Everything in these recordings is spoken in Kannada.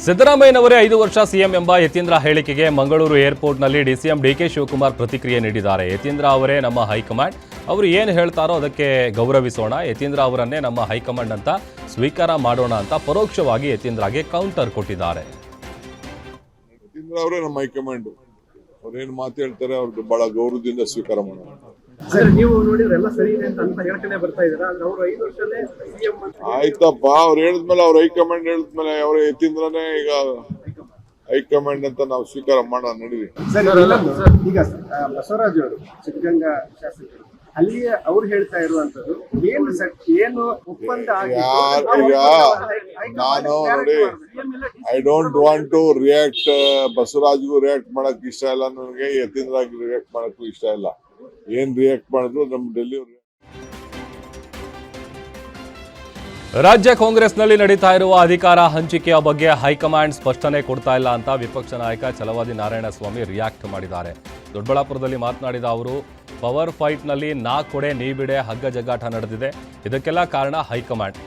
ಸಿದ್ದರಾಮಯ್ಯನವರೇ 5 ವರ್ಷ ಸಿಎಂ ಎಂಬ ಯತೀಂದ್ರ ಹೇಳಿಕೆಗೆ ಮಂಗಳೂರು ಏರ್ಪೋರ್ಟ್ನಲ್ಲಿ ಡಿಸಿಎಂ ಡಿಕೆ ಶಿವಕುಮಾರ್ ಪ್ರತಿಕ್ರಿಯೆ ನೀಡಿದ್ದಾರೆ. ಯತೀಂದ್ರ ಅವರೇ ನಮ್ಮ ಹೈಕಮಾಂಡ್, ಅವರು ಏನು ಹೇಳ್ತಾರೋ ಅದಕ್ಕೆ ಗೌರವಿಸೋಣ, ಯತೀಂದ್ರ ಅವರನ್ನೇ ನಮ್ಮ ಹೈಕಮಾಂಡ್ ಅಂತ ಸ್ವೀಕಾರ ಮಾಡೋಣ ಅಂತ ಪರೋಕ್ಷವಾಗಿ ಯತೀಂದ್ರಗೆ ಕೌಂಟರ್ ಕೊಟ್ಟಿದ್ದಾರೆ. ಯತೀಂದ್ರ ಅವರೇ ನಮ್ಮ ಹೈಕಮಾಂಡ್, ಅವ್ರೇನು ಮಾತು ಹೇಳ್ತಾರೆ ಅವ್ರದ್ದು ಬಹಳ ಗೌರವದಿಂದ ಸ್ವೀಕಾರ ಮಾಡೋಣ. ಸರ್, ನೀವು ನೋಡಿದ್ರೆ ಎಲ್ಲ ಸರಿ ಇದೆ ಅಂತ ಹೇಳ್ಕೊಂಡೇ ಬರ್ತಾ ಇದ್ದೀರಾ. ಅವರು 5 ವರ್ಷನೇ ಸಿಎಂ ಆಯ್ತಪ್ಪ, ಅವ್ರು ಹೇಳಿದ್ಮೇಲೆ ಅವ್ರ ಹೈಕಮಾಂಡ್ ಹೇಳಿದ್ಮೇಲೆ ಅವ್ರ ಯತೀಂದ್ರನೇ ಈಗ ಹೈಕಮಾಂಡ್ ಅಂತ ನಾವು ಸ್ವೀಕಾರ ಮಾಡೋಣ. ನಡೀರಿ ಸರ್. ಈಗ ಬಸವರಾಜ್ ಅವರು ಚಿತ್ರಗಂಗಾ ಶಾಸಕರು ಅಲ್ಲಿ ಅವ್ರು ಹೇಳ್ತಾ ಇರುವಂತದ್ದು ಏನು ಒಪ್ಪಂದ ಈಗ ನಾನು ನೋಡಿ, I don't want to react. ಬಸವರಾಜ್ಗೂ ರಿಯಾಕ್ಟ್ ಮಾಡಕ್ ಇಷ್ಟ ಇಲ್ಲ, ನನಗೆ ಯತೀಂದ್ರಾಗಿ ರಿಯಾಕ್ಟ್ ಮಾಡಕ್ಕೂ ಇಷ್ಟ ಇಲ್ಲ. ಏನ್ ರಿಯಾಕ್ಟ್ ಮಾಡಿದ್ರು ನಮ್ಮ ಡೆಲ್ಲಿ. ರಾಜ್ಯ ಕಾಂಗ್ರೆಸ್ನಲ್ಲಿ ನಡೀತಾ ಇರುವ ಅಧಿಕಾರ ಹಂಚಿಕೆಯ ಬಗ್ಗೆ ಹೈಕಮಾಂಡ್ ಸ್ಪಷ್ಟನೆ ಕೊಡ್ತಾ ಇಲ್ಲ ಅಂತ ವಿಪಕ್ಷ ನಾಯಕ ಛಲವಾದಿ ನಾರಾಯಣಸ್ವಾಮಿ ರಿಯಾಕ್ಟ್ ಮಾಡಿದ್ದಾರೆ. ದೊಡ್ಡಬಳ್ಳಾಪುರದಲ್ಲಿ ಮಾತನಾಡಿದ ಅವರು, ಪವರ್ ಫೈಟ್ನಲ್ಲಿ ನಾ ಕೊಡೆ ನೀ ಬಿಡೆ ಹಗ್ಗ ಜಗ್ಗಾಟ ನಡೆದಿದೆ. ಇದಕ್ಕೆಲ್ಲ ಕಾರಣ ಹೈಕಮಾಂಡ್.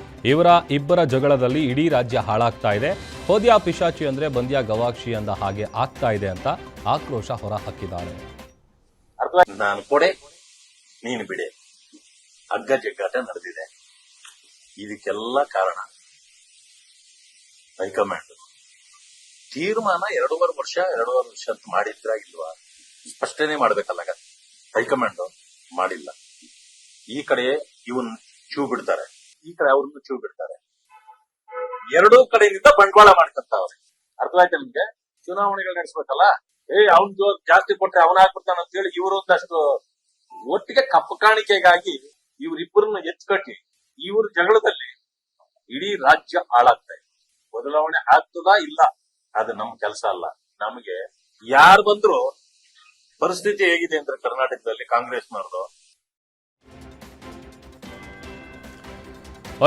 ಇಬ್ಬರ ಜಗಳದಲ್ಲಿ ಇಡೀ ರಾಜ್ಯ ಹಾಳಾಗ್ತಾ ಇದೆ. ಹೋದ್ಯಾ ಪಿಶಾಚಿ ಅಂದ್ರೆ ಬಂದ್ಯಾ ಗವಾಕ್ಷಿ ಅಂದ ಹಾಗೆ ಆಗ್ತಾ ಇದೆ ಅಂತ ಆಕ್ರೋಶ ಹೊರಹಾಕಿದ್ದಾರೆ. ನಾನು ಕೊಡೆ ನೀನು ಬಿಡೆ ಹಗ್ಗ ಜಗ್ಗಾಟ ನಡೆದಿದೆ. ಇದಕ್ಕೆಲ್ಲ ಕಾರಣ ಹೈಕಮಾಂಡ್. ತೀರ್ಮಾನ 2.5 ವರ್ಷ ಅಂತ ಮಾಡಿದ್ರ ಇಲ್ವಾ? ಸ್ಪಷ್ಟನೆ ಮಾಡ್ಬೇಕಲ್ಲ. ಹೈಕಮಾಂಡ್ ಮಾಡಿಲ್ಲ. ಈ ಕಡೆ ಇವನ್ ಚೂ ಬಿಡ್ತಾರೆ, ಈ ಕಡೆ ಅವ್ರನ್ನ ಚೂ ಬಿಡ್ತಾರೆ. ಎರಡೂ ಕಡೆಯಿಂದ ಬಂಡವಾಳ ಮಾಡ್ಕಂತಾವ್ರೆ. ಅರ್ಥವಾಯ್ತು ನಿಮ್ಗೆ? ಚುನಾವಣೆಗಳು ನಡೆಸ್ಬೇಕಲ್ಲ, ಅವನ್ ಜಾಸ್ತಿ ಕೊಟ್ರೆ ಅವನಾಗ್ಬಿಡ್ತಾನ ಅಂತ ಹೇಳಿ ಇವರು ಒಂದಷ್ಟು ಒಟ್ಟಿಗೆ ಕಪ್ಪು ಕಾಣಿಕೆಗಾಗಿ ಇವರಿಬ್ಬರನ್ನ ಎತ್ಕಟ್ಟಿ ಇವ್ರ ಜಗಳದಲ್ಲಿ ಇಡೀ ರಾಜ್ಯ ಹಾಳಾಗ್ತಾ ಇದೆ. ಬದಲಾವಣೆ ಆಗ್ತದಾ ಇಲ್ಲ, ಅದು ನಮ್ ಕೆಲಸ ಅಲ್ಲ. ನಮಗೆ ಯಾರು ಬಂದ್ರು ಪರಿಸ್ಥಿತಿ ಹೇಗಿದೆ ಅಂದ್ರೆ ಕರ್ನಾಟಕದಲ್ಲಿ ಕಾಂಗ್ರೆಸ್ನವ್ರದ್ದು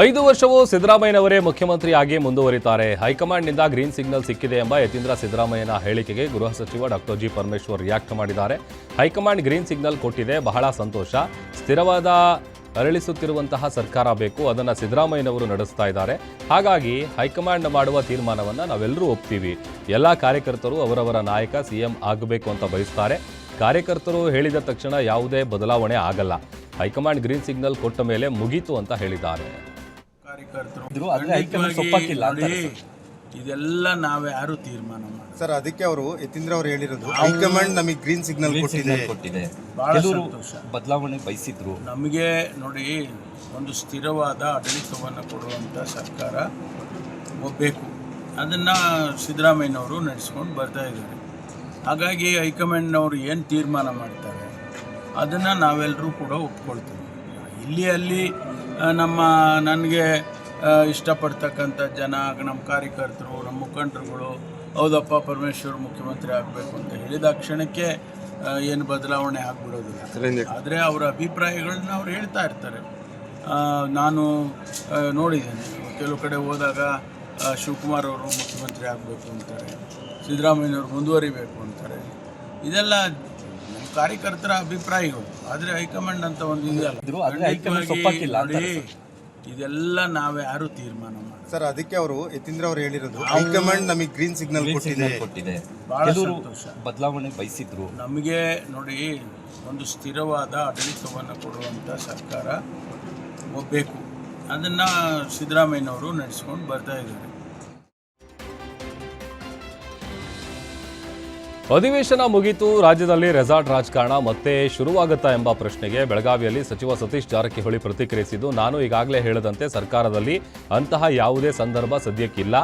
5 ವರ್ಷವೂ ಸಿದ್ದರಾಮಯ್ಯನವರೇ ಮುಖ್ಯಮಂತ್ರಿಯಾಗಿ ಮುಂದುವರಿತಾರೆ. ಹೈಕಮಾಂಡ್ನಿಂದ ಗ್ರೀನ್ ಸಿಗ್ನಲ್ ಸಿಕ್ಕಿದೆ ಎಂಬ ಯತೀಂದ್ರ ಸಿದ್ದರಾಮಯ್ಯನ ಹೇಳಿಕೆಗೆ ಗೃಹ ಸಚಿವ ಡಾಕ್ಟರ್ ಜಿ ಪರಮೇಶ್ವರ್ ರಿಯಾಕ್ಟ್ ಮಾಡಿದ್ದಾರೆ. ಹೈಕಮಾಂಡ್ ಗ್ರೀನ್ ಸಿಗ್ನಲ್ ಕೊಟ್ಟಿದೆ, ಬಹಳ ಸಂತೋಷ. ಸ್ಥಿರವಾದ ಅರಳಿಸುತ್ತಿರುವಂತಹ ಸರ್ಕಾರ ಬೇಕು, ಅದನ್ನು ಸಿದ್ದರಾಮಯ್ಯನವರು ನಡೆಸ್ತಾ ಇದ್ದಾರೆ. ಹಾಗಾಗಿ ಹೈಕಮಾಂಡ್ ಮಾಡುವ ತೀರ್ಮಾನವನ್ನು ನಾವೆಲ್ಲರೂ ಒಪ್ತೀವಿ. ಎಲ್ಲ ಕಾರ್ಯಕರ್ತರು ಅವರವರ ನಾಯಕ ಸಿಎಂ ಆಗಬೇಕು ಅಂತ ಬಯಸ್ತಾರೆ. ಕಾರ್ಯಕರ್ತರು ಹೇಳಿದ ತಕ್ಷಣ ಯಾವುದೇ ಬದಲಾವಣೆ ಆಗಲ್ಲ. ಹೈಕಮಾಂಡ್ ಗ್ರೀನ್ ಸಿಗ್ನಲ್ ಕೊಟ್ಟ ಮೇಲೆ ಮುಗೀತು ಅಂತ ಹೇಳಿದ್ದಾರೆ. ಇದೆಲ್ಲ ನಾವ್ಯಾರು ತೀರ್ಮಾನ ಮಾಡಿ ಸರ್, ಅದಕ್ಕೆ ಅವರು ಯತೀಂದ್ರ ಅವರು ಹೇಳಿರೋದು ಹೈಕಮಾಂಡ್ ನಮಗೆ ಗ್ರೀನ್ ಸಿಗ್ನಲ್ ಕೊಟ್ಟಿದೆ. ಬಹಳ ಸಂತೋಷ. ಬದಲಾವಣೆ ಬಯಸಿದ್ರು. ನಮಗೆ ನೋಡಿ, ಒಂದು ಸ್ಥಿರವಾದ ಆಡಳಿತವನ್ನು ಕೊಡುವಂತ ಸರ್ಕಾರ ಬೇಕು. ಅದನ್ನ ಸಿದ್ದರಾಮಯ್ಯನವರು ನಡೆಸ್ಕೊಂಡು ಬರ್ತಾ ಇದ್ದಾರೆ. ಹಾಗಾಗಿ ಹೈಕಮಾಂಡ್ನವರು ಏನು ತೀರ್ಮಾನ ಮಾಡ್ತಾರೆ ಅದನ್ನು ನಾವೆಲ್ಲರೂ ಕೂಡ ಒಪ್ಕೊಳ್ತೀವಿ. ಅಲ್ಲಿ ನನಗೆ ಇಷ್ಟಪಡ್ತಕ್ಕಂಥ ಜನ, ನಮ್ಮ ಕಾರ್ಯಕರ್ತರು, ನಮ್ಮ ಮುಖಂಡರುಗಳು ಹೌದಪ್ಪ ಪರಮೇಶ್ವರ್ ಮುಖ್ಯಮಂತ್ರಿ ಆಗಬೇಕು ಅಂತ ಹೇಳಿದ ಕ್ಷಣಕ್ಕೆ ಏನು ಬದಲಾವಣೆ ಆಗ್ಬಿಡೋದಿಲ್ಲ. ಆದರೆ ಅವರ ಅಭಿಪ್ರಾಯಗಳನ್ನ ಅವ್ರು ಹೇಳ್ತಾ ಇರ್ತಾರೆ. ನಾನು ನೋಡಿದ್ದೇನೆ, ಕೆಲವು ಕಡೆ ಹೋದಾಗ ಶಿವಕುಮಾರ್ ಅವರು ಮುಖ್ಯಮಂತ್ರಿ ಆಗಬೇಕು ಅಂತಾರೆ, ಸಿದ್ದರಾಮಯ್ಯನವರು ಮುಂದುವರಿಬೇಕು ಅಂತಾರೆ. ಇದೆಲ್ಲ ನಮ್ಮ ಕಾರ್ಯಕರ್ತರ ಅಭಿಪ್ರಾಯಗಳು. ಆದರೆ ಹೈಕಮಾಂಡ್ ಅಂತ ಒಂದು ಇದೆಯಲ್ಲ, ಇದೆಲ್ಲ ನಾವ್ಯಾರು ತೀರ್ಮಾನ ಮಾಡಿ ಸರ್, ಅದಕ್ಕೆ ಅವರು ಯತೀಂದ್ರ ಅವರು ಹೇಳಿರೋದು ಹೈಕಮಾಂಡ್ ನಮಗೆ ಗ್ರೀನ್ ಸಿಗ್ನಲ್ ಕೊಟ್ಟಿದೆ. ಬಹಳ ಸಂತೋಷ. ಬದಲಾವಣೆ ಬಯಸಿದ್ರು. ನಮಗೆ ನೋಡಿ, ಒಂದು ಸ್ಥಿರವಾದ ಆಡಳಿತವನ್ನು ಕೊಡುವಂಥ ಸರ್ಕಾರ ಬೇಕು. ಅದನ್ನು ಸಿದ್ದರಾಮಯ್ಯನವರು ನಡೆಸ್ಕೊಂಡು ಬರ್ತಾ ಇದ್ದಾರೆ. ಅಧಿವೇಶನ ಮುಗಿತು, ರಾಜ್ಯದಲ್ಲಿ ರೆಸಾರ್ಟ್ ರಾಜಕಾರಣ ಮತ್ತೆ ಶುರುವಾಗುತ್ತಾ ಎಂಬ ಪ್ರಶ್ನೆಗೆ ಬೆಳಗಾವಿಯಲ್ಲಿ ಸಚಿವ ಸತೀಶ್ ಜಾರಕಿಹೊಳಿ ಪ್ರತಿಕ್ರಿಯಿಸಿದ್ದು, ನಾನು ಈಗಾಗಲೇ ಹೇಳದಂತೆ ಸರ್ಕಾರದಲ್ಲಿ ಅಂತಹ ಯಾವುದೇ ಸಂದರ್ಭ ಸದ್ಯಕ್ಕಿಲ್ಲ.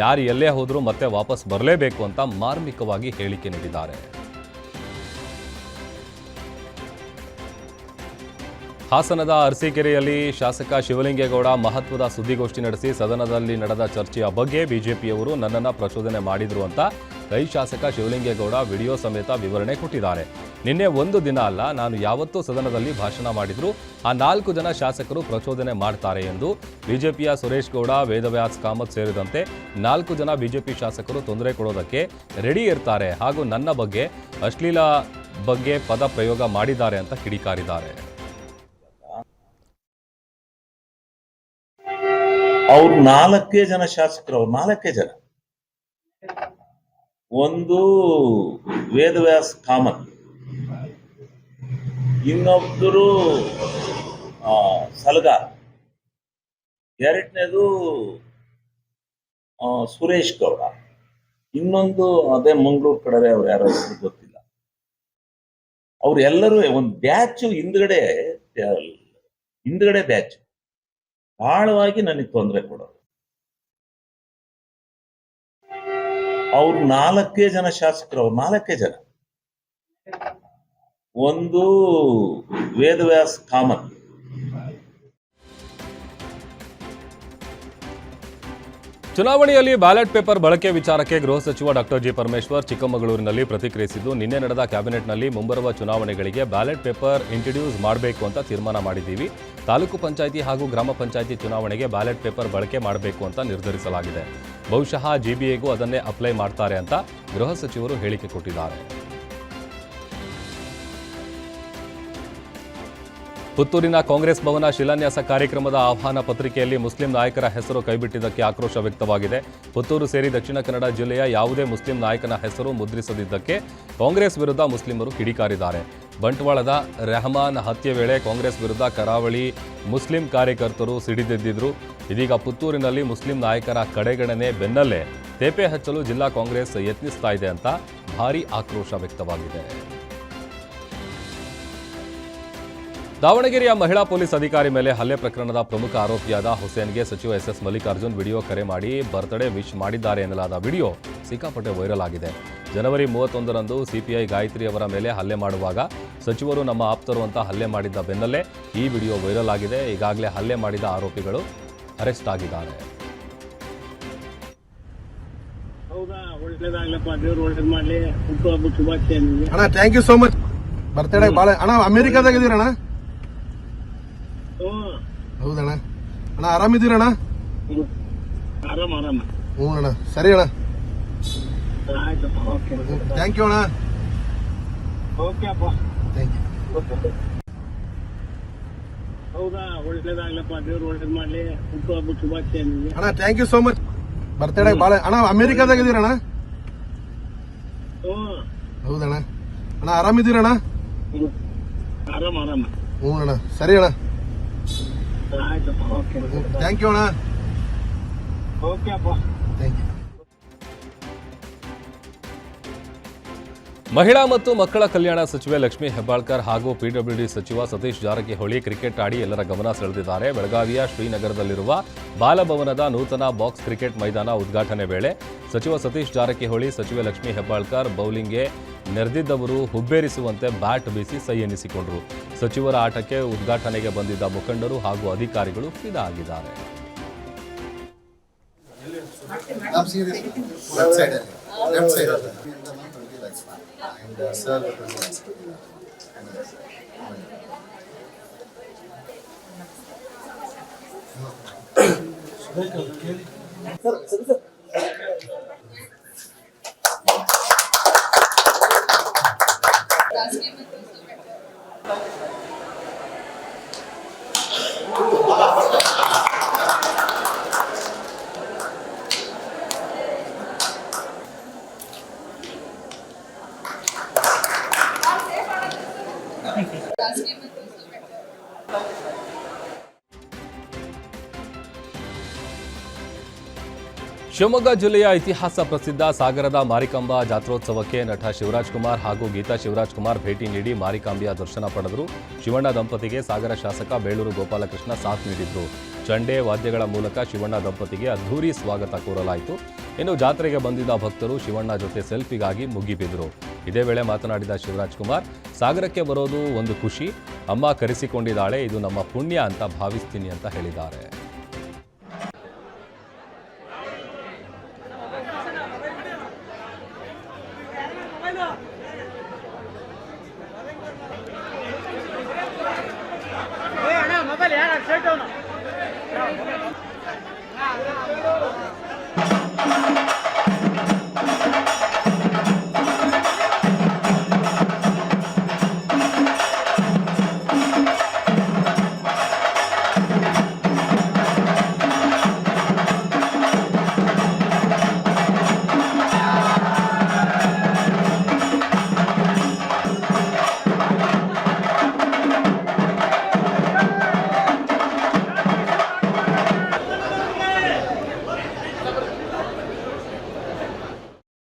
ಯಾರು ಎಲ್ಲೇ ಹೋದರೂ ಮತ್ತೆ ವಾಪಸ್ ಬರಲೇಬೇಕು ಅಂತ ಮಾರ್ಮಿಕವಾಗಿ ಹೇಳಿಕೆ ನೀಡಿದ್ದಾರೆ. ಹಾಸನದ ಅರಸೀಕೆರೆಯಲ್ಲಿ ಶಾಸಕ ಶಿವಲಿಂಗೇಗೌಡ ಮಹತ್ವದ ಸುದ್ದಿಗೋಷ್ಠಿ ನಡೆಸಿ ಸದನದಲ್ಲಿ ನಡೆದ ಚರ್ಚೆಯ ಬಗ್ಗೆ ಬಿಜೆಪಿಯವರು ನನ್ನನ್ನು ಪ್ರಚೋದನೆ ಮಾಡಿದ್ರು ಅಂತ ಕೈ ಶಾಸಕ ಶಿವಲಿಂಗೇಗೌಡ ವಿಡಿಯೋ ಸಮೇತ ವಿವರಣೆ ಕೊಟ್ಟಿದ್ದಾರೆ. ನಿನ್ನೆ ಒಂದು ದಿನ ಅಲ್ಲ, ನಾನು ಯಾವತ್ತೂ ಸದನದಲ್ಲಿ ಭಾಷಣ ಮಾಡಿದ್ರು ಆ 4 ಜನ ಶಾಸಕರು ಪ್ರಚೋದನೆ ಮಾಡ್ತಾರೆ ಎಂದು ಬಿಜೆಪಿಯ ಸುರೇಶ್ ಗೌಡ, ವೇದವ್ಯಾಸ್ ಕಾಮತ್ ಸೇರಿದಂತೆ 4 ಜನ ಬಿಜೆಪಿ ಶಾಸಕರು ತೊಂದರೆ ಕೊಡೋದಕ್ಕೆ ರೆಡಿ ಇರ್ತಾರೆ ಹಾಗೂ ನನ್ನ ಬಗ್ಗೆ ಅಶ್ಲೀಲ ಬಗ್ಗೆ ಪದ ಪ್ರಯೋಗ ಮಾಡಿದ್ದಾರೆ ಅಂತ ಕಿಡಿಕಾರಿದ್ದಾರೆ. ಅವ್ರು 4 ಜನ ಶಾಸಕರು, ಅವ್ರು 4 ಜನ ಒಂದು ವೇದವ್ಯಾಸ್ ಕಾಮತ್, ಇನ್ನೊಬ್ಬರು ಸಲಗಾರ್, ಎರಡನೇದು ಸುರೇಶ್ ಗೌಡ, ಇನ್ನೊಂದು ಅದೇ ಮಂಗಳೂರು ಕಡೆ ಅವ್ರು ಯಾರು ಗೊತ್ತಿಲ್ಲ. ಅವ್ರೆಲ್ಲರೂ ಒಂದು ಬ್ಯಾಚು ಹಿಂದ್ಗಡೆ ಬ್ಯಾಚ್ ಆಳವಾಗಿ ನನಗೆ ತೊಂದರೆ ಕೊಡೋರು. ಅವ್ರು 4 ಜನ ಶಾಸಕರು, ಅವ್ರು 4 ಜನ. ಒಂದು ವೇದವ್ಯಾಸ್ ಕಾಮತ್, ಚುನಾವಣೆಯಲ್ಲಿ ಬ್ಯಾಲೆಟ್ ಪೇಪರ್ ಬಳಕೆ ವಿಚಾರಕ್ಕೆ ಗೃಹ ಸಚಿವ ಡಾಕ್ಟರ್ ಜಿ ಪರಮೇಶ್ವರ್ ಚಿಕ್ಕಮಗಳೂರಿನಲ್ಲಿ ಪ್ರತಿಕ್ರಿಯಿಸಿದ್ದು, ನಿನ್ನೆ ನಡೆದ ಕ್ಯಾಬಿನೆಟ್ನಲ್ಲಿ ಮುಂಬರುವ ಚುನಾವಣೆಗಳಿಗೆ ಬ್ಯಾಲೆಟ್ ಪೇಪರ್ ಇಂಟ್ರೊಡ್ಯೂಸ್ ಮಾಡಬೇಕು ಅಂತ ತೀರ್ಮಾನ ಮಾಡಿದ್ದೀವಿ. ತಾಲೂಕು ಪಂಚಾಯಿತಿ ಹಾಗೂ ಗ್ರಾಮ ಪಂಚಾಯಿತಿ ಚುನಾವಣೆಗೆ ಬ್ಯಾಲೆಟ್ ಪೇಪರ್ ಬಳಕೆ ಮಾಡಬೇಕು ಅಂತ ನಿರ್ಧರಿಸಲಾಗಿದೆ. ಬಹುಶಃ ಜಿಬಿಎಗೂ ಅದನ್ನೇ ಅಪ್ಲೈ ಮಾಡ್ತಾರೆ ಅಂತ ಗೃಹ ಸಚಿವರು ಹೇಳಿಕೆ ಕೊಟ್ಟಿದ್ದಾರೆ. ಪುತ್ತೂರಿನ ಕಾಂಗ್ರೆಸ್ ಭವನ ಶಿಲಾನ್ಯಾಸ ಕಾರ್ಯಕ್ರಮದ ಆಹ್ವಾನ ಪತ್ರಿಕೆಯಲ್ಲಿ ಮುಸ್ಲಿಂ ನಾಯಕರ ಹೆಸರು ಕೈಬಿಟ್ಟಿದ್ದಕ್ಕೆ ಆಕ್ರೋಶ ವ್ಯಕ್ತವಾಗಿದೆ. ಪುತ್ತೂರು ಸೇರಿ ದಕ್ಷಿಣ ಕನ್ನಡ ಜಿಲ್ಲೆಯ ಯಾವುದೇ ಮುಸ್ಲಿಂ ನಾಯಕನ ಹೆಸರು ಮುದ್ರಿಸದಿದ್ದಕ್ಕೆ ಕಾಂಗ್ರೆಸ್ ವಿರುದ್ಧ ಮುಸ್ಲಿಮರು ಕಿಡಿಕಾರಿದ್ದಾರೆ. ಬಂಟ್ವಾಳದ ರೆಹಮಾನ್ ಹತ್ಯೆ ವೇಳೆ ಕಾಂಗ್ರೆಸ್ ವಿರುದ್ಧ ಕರಾವಳಿ ಮುಸ್ಲಿಂ ಕಾರ್ಯಕರ್ತರು ಸಿಡಿದೆದ್ದಿದ್ರು. ಇದೀಗ ಪುತ್ತೂರಿನಲ್ಲಿ ಮುಸ್ಲಿಂ ನಾಯಕರ ಕಡೆಗಣನೆ ಬೆನ್ನಲ್ಲೇ ತೇಪೆ ಹಚ್ಚಲು ಜಿಲ್ಲಾ ಕಾಂಗ್ರೆಸ್ ಯತ್ನಿಸ್ತಾ ಇದೆ ಅಂತ ಭಾರೀ ಆಕ್ರೋಶ ವ್ಯಕ್ತವಾಗಿದೆ. ದಾವಣಗೆರೆಯ ಮಹಿಳಾ ಪೊಲೀಸ್ ಅಧಿಕಾರಿ ಮೇಲೆ ಹಲ್ಲೆ ಪ್ರಕರಣದ ಪ್ರಮುಖ ಆರೋಪಿಯಾದ ಹುಸೇನ್ಗೆ ಸಚಿವ ಎಸ್ ಮಲ್ಲಿಕಾರ್ಜುನ್ ವಿಡಿಯೋ ಕರೆ ಮಾಡಿ ಬರ್ತ್ಡೇ ವಿಶ್ ಮಾಡಿದ್ದಾರೆ ಎನ್ನಲಾದ ವಿಡಿಯೋ ಸಿಕ್ಕಾಪಟ್ಟೆ ವೈರಲ್ ಆಗಿದೆ. ಜನವರಿ 31ರಂದು ಸಿಪಿಐ ಗಾಯತ್ರಿ ಅವರ ಮೇಲೆ ಹಲ್ಲೆ ಮಾಡುವಾಗ ಸಚಿವರು ನಮ್ಮ ಆಪ್ತರು ಅಂತ ಹಲ್ಲೆ ಮಾಡಿದ್ದ ಬೆನ್ನಲ್ಲೇ ಈ ವಿಡಿಯೋ ವೈರಲ್ ಆಗಿದೆ. ಈಗಾಗಲೇ ಹಲ್ಲೆ ಮಾಡಿದ ಆರೋಪಿಗಳು ಅರೆಸ್ಟ್ ಆಗಿದ್ದಾರೆ. ಅಣ್ಣ thank you so much. Birthday ಭಾಳ ಅಣ್ಣ ಅಮೆರಿಕಾದಾಗ ಇದೀರಣ್ಣ? ಹೌದಣ್ಣ. ಅಣ್ಣ ಆರಾಮಿದ್ದೀರಣ್ಣ? ಹ್ಞೂ ಅಣ್ಣ, ಸರಿ ಅಣ್ಣ, ಥ್ಯಾಂಕ್ ಯು ಅಣ್ಣ. Thank you. ಅಣ್ಣ thank you so much. Birthday ಭಾಳ ಅಣ್ಣ ಅಮೆರಿಕಾದಾಗ ಇದೀರಣ್ಣ? ಹೌದಣ್ಣ. ಅಣ್ಣ ಆರಾಮಿದ್ದೀರಣ್ಣ? ಹ್ಞೂ ಅಣ್ಣ, ಸರಿ ಅಣ್ಣ, ಥ್ಯಾಂಕ್ ಯು ಅಣ್ಣ. Thank you. ಮಹಿಳಾ ಮತ್ತು ಮಕ್ಕಳ ಕಲ್ಯಾಣ ಸಚಿವೆ ಲಕ್ಷ್ಮೀ ಹೆಬ್ಬಾಳ್ಕರ್ ಹಾಗೂ ಪಿಡಬ್ಲ್ಯೂಡಿ ಸಚಿವ ಸತೀಶ್ ಜಾರಕಿಹೊಳಿ ಕ್ರಿಕೆಟ್ ಆಡಿ ಎಲ್ಲರ ಗಮನ ಸೆಳೆದಿದ್ದಾರೆ. ಬೆಳಗಾವಿಯ ಶ್ರೀನಗರದಲ್ಲಿರುವ ಬಾಲಭವನದ ನೂತನ ಬಾಕ್ಸ್ ಕ್ರಿಕೆಟ್ ಮೈದಾನ ಉದ್ಘಾಟನೆ ವೇಳೆ ಸಚಿವ ಸತೀಶ್ ಜಾರಕಿಹೊಳಿ, ಸಚಿವೆ ಲಕ್ಷ್ಮೀ ಹೆಬ್ಬಾಳ್ಕರ್ ಬೌಲಿಂಗ್ಗೆ ನೆರೆದಿದ್ದವರು ಹುಬ್ಬೇರಿಸುವಂತೆ ಬ್ಯಾಟ್ ಬೀಸಿ ಸೈ ಎನ್ನಿಸಿಕೊಂಡರು. ಸಚಿವರ ಆಟಕ್ಕೆ ಉದ್ಘಾಟನೆಗೆ ಬಂದಿದ್ದ ಮುಖಂಡರು ಹಾಗೂ ಅಧಿಕಾರಿಗಳು ಫಿದಾ ಆಗಿದ್ದಾರೆ. ಶಿವಮೊಗ್ಗ ಜಿಲ್ಲೆಯ ಇತಿಹಾಸ ಪ್ರಸಿದ್ಧ ಸಾಗರದ ಮಾರಿಕಾಂಬಾ ಜಾತ್ರೋತ್ಸವಕ್ಕೆ ನಟ ಶಿವರಾಜ್ ಕುಮಾರ್ ಹಾಗೂ ಗೀತಾ ಶಿವರಾಜ್ ಕುಮಾರ್ ಭೇಟಿ ನೀಡಿ ಮಾರಿಕಾಂಬೆಯ ದರ್ಶನ ಪಡೆದರು. ಶಿವಣ್ಣ ದಂಪತಿಗೆ ಸಾಗರ ಶಾಸಕ ಬೇಳೂರು ಗೋಪಾಲಕೃಷ್ಣ ಸಾಥ್ ನೀಡಿದ್ರು. ಚಂಡೆ ವಾದ್ಯಗಳ ಮೂಲಕ ಶಿವಣ್ಣ ದಂಪತಿಗೆ ಅದ್ಧೂರಿ ಸ್ವಾಗತ ಕೋರಲಾಯಿತು. ಇನ್ನು ಜಾತ್ರೆಗೆ ಬಂದಿದ್ದ ಭಕ್ತರು ಶಿವಣ್ಣ ಜೊತೆ ಸೆಲ್ಫಿಗಾಗಿ ಮುಗಿಬಿದ್ರು. ಇದೇ ವೇಳೆ ಮಾತನಾಡಿದ ಶಿವರಾಜ್ ಕುಮಾರ್, ಸಾಗರಕ್ಕೆ ಬರೋದು ಒಂದು ಖುಷಿ, ಅಮ್ಮ ಕರೆಸಿಕೊಂಡಿದ್ದಾಳೆ, ಇದು ನಮ್ಮ ಪುಣ್ಯ ಅಂತ ಭಾವಿಸ್ತೀನಿ ಅಂತ ಹೇಳಿದ್ದಾರೆ.